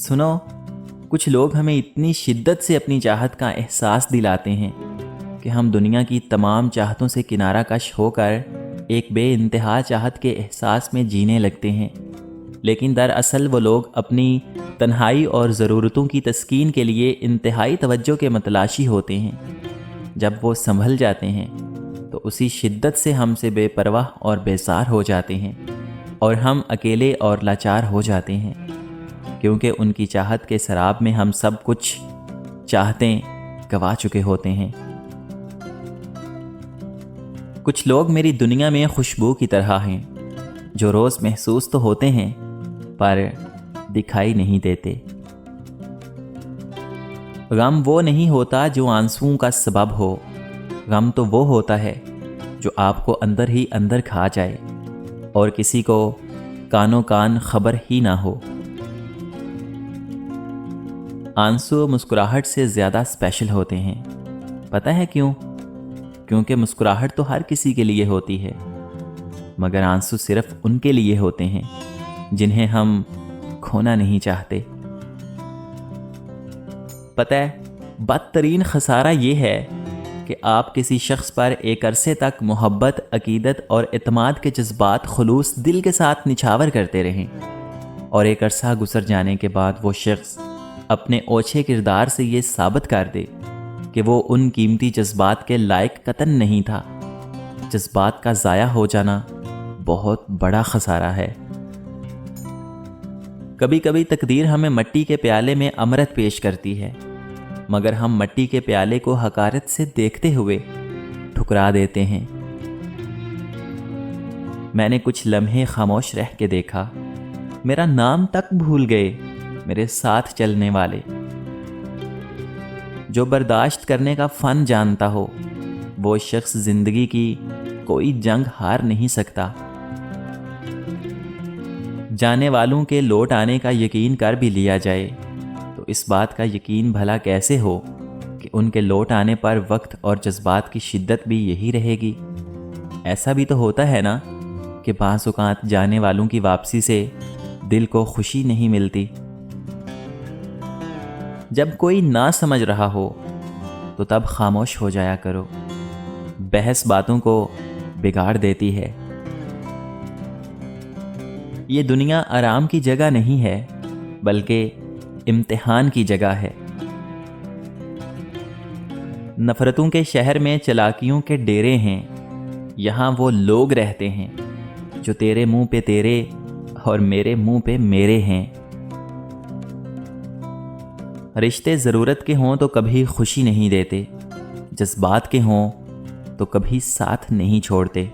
سنو، کچھ لوگ ہمیں اتنی شدت سے اپنی چاہت کا احساس دلاتے ہیں کہ ہم دنیا کی تمام چاہتوں سے کنارہ کش ہو کر ایک بے انتہا چاہت کے احساس میں جینے لگتے ہیں، لیکن دراصل وہ لوگ اپنی تنہائی اور ضرورتوں کی تسکین کے لیے انتہائی توجہ کے متلاشی ہوتے ہیں۔ جب وہ سنبھل جاتے ہیں تو اسی شدت سے ہم سے بے پرواہ اور بیزار ہو جاتے ہیں، اور ہم اکیلے اور لاچار ہو جاتے ہیں، کیونکہ ان کی چاہت کے سراب میں ہم سب کچھ چاہتے گوا چکے ہوتے ہیں۔ کچھ لوگ میری دنیا میں خوشبو کی طرح ہیں، جو روز محسوس تو ہوتے ہیں پر دکھائی نہیں دیتے۔ غم وہ نہیں ہوتا جو آنسوؤں کا سبب ہو، غم تو وہ ہوتا ہے جو آپ کو اندر ہی اندر کھا جائے اور کسی کو کانوں کان خبر ہی نہ ہو۔ آنسو مسکراہٹ سے زیادہ اسپیشل ہوتے ہیں، پتہ ہے کیوں؟ کیونکہ مسکراہٹ تو ہر کسی کے لیے ہوتی ہے، مگر آنسو صرف ان کے لیے ہوتے ہیں جنہیں ہم کھونا نہیں چاہتے۔ پتہ ہے، بدترین خسارہ یہ ہے کہ آپ کسی شخص پر ایک عرصے تک محبت، عقیدت اور اعتماد کے جذبات خلوص دل کے ساتھ نچھاور کرتے رہیں، اور ایک عرصہ گزر جانے کے بعد وہ شخص اپنے اوچھے کردار سے یہ ثابت کر دے کہ وہ ان قیمتی جذبات کے لائق قطعاً نہیں تھا۔ جذبات کا ضائع ہو جانا بہت بڑا خسارہ ہے۔ کبھی کبھی تقدیر ہمیں مٹی کے پیالے میں امرت پیش کرتی ہے، مگر ہم مٹی کے پیالے کو حقارت سے دیکھتے ہوئے ٹھکرا دیتے ہیں۔ میں نے کچھ لمحے خاموش رہ کے دیکھا، میرا نام تک بھول گئے میرے ساتھ چلنے والے۔ جو برداشت کرنے کا فن جانتا ہو وہ شخص زندگی کی کوئی جنگ ہار نہیں سکتا۔ جانے والوں کے لوٹ آنے کا یقین کر بھی لیا جائے تو اس بات کا یقین بھلا کیسے ہو کہ ان کے لوٹ آنے پر وقت اور جذبات کی شدت بھی یہی رہے گی؟ ایسا بھی تو ہوتا ہے نا کہ بعض اوقات جانے والوں کی واپسی سے دل کو خوشی نہیں ملتی۔ جب کوئی نہ سمجھ رہا ہو تو تب خاموش ہو جایا کرو، بحث باتوں کو بگاڑ دیتی ہے۔ یہ دنیا آرام کی جگہ نہیں ہے بلکہ امتحان کی جگہ ہے۔ نفرتوں کے شہر میں چلاکیوں کے ڈیرے ہیں، یہاں وہ لوگ رہتے ہیں جو تیرے منہ پہ تیرے اور میرے منہ پہ میرے ہیں۔ رشتے ضرورت کے ہوں تو کبھی خوشی نہیں دیتے، جذبات کے ہوں تو کبھی ساتھ نہیں چھوڑتے۔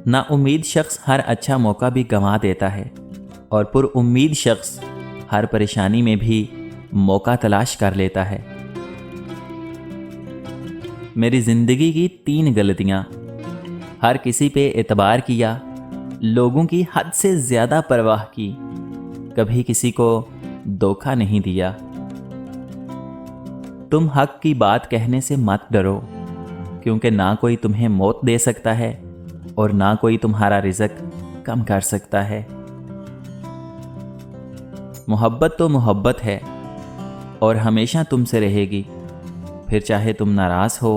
نا امید شخص ہر اچھا موقع بھی گنوا دیتا ہے، اور پر امید شخص ہر پریشانی میں بھی موقع تلاش کر لیتا ہے۔ میری زندگی کی 3 غلطیاں: ہر کسی پہ اعتبار کیا، لوگوں کی حد سے زیادہ پرواہ کی، کبھی کسی کو دھوکہ نہیں دیا۔ تم حق کی بات کہنے سے مت ڈرو، کیونکہ نہ کوئی تمہیں موت دے سکتا ہے اور نہ کوئی تمہارا رزق کم کر سکتا ہے۔ محبت تو محبت ہے اور ہمیشہ تم سے رہے گی، پھر چاہے تم ناراض ہو،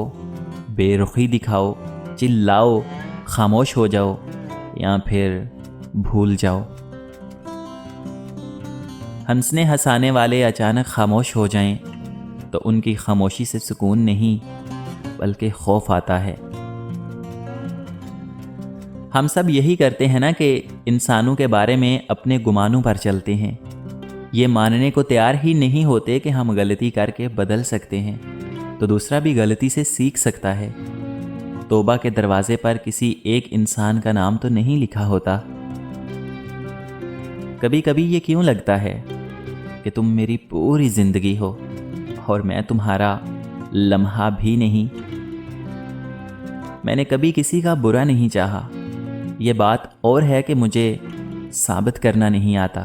بے رخی دکھاؤ، چلاؤ، خاموش ہو جاؤ یا پھر بھول جاؤ۔ ہنسنے ہنسانے والے اچانک خاموش ہو جائیں تو ان کی خاموشی سے سکون نہیں بلکہ خوف آتا ہے۔ ہم سب یہی کرتے ہیں نا کہ انسانوں کے بارے میں اپنے گمانوں پر چلتے ہیں، یہ ماننے کو تیار ہی نہیں ہوتے کہ ہم غلطی کر کے بدل سکتے ہیں تو دوسرا بھی غلطی سے سیکھ سکتا ہے۔ توبہ کے دروازے پر کسی ایک انسان کا نام تو نہیں لکھا ہوتا۔ کبھی کبھی یہ کیوں لگتا ہے کہ تم میری پوری زندگی ہو اور میں تمہارا لمحہ بھی نہیں۔ میں نے کبھی کسی کا برا نہیں چاہا، یہ بات اور ہے کہ مجھے ثابت کرنا نہیں آتا۔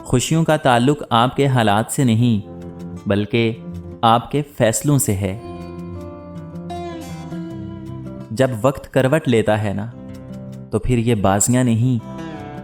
خوشیوں کا تعلق آپ کے حالات سے نہیں بلکہ آپ کے فیصلوں سے ہے۔ جب وقت کروٹ لیتا ہے نا تو پھر یہ بازیاں نہیں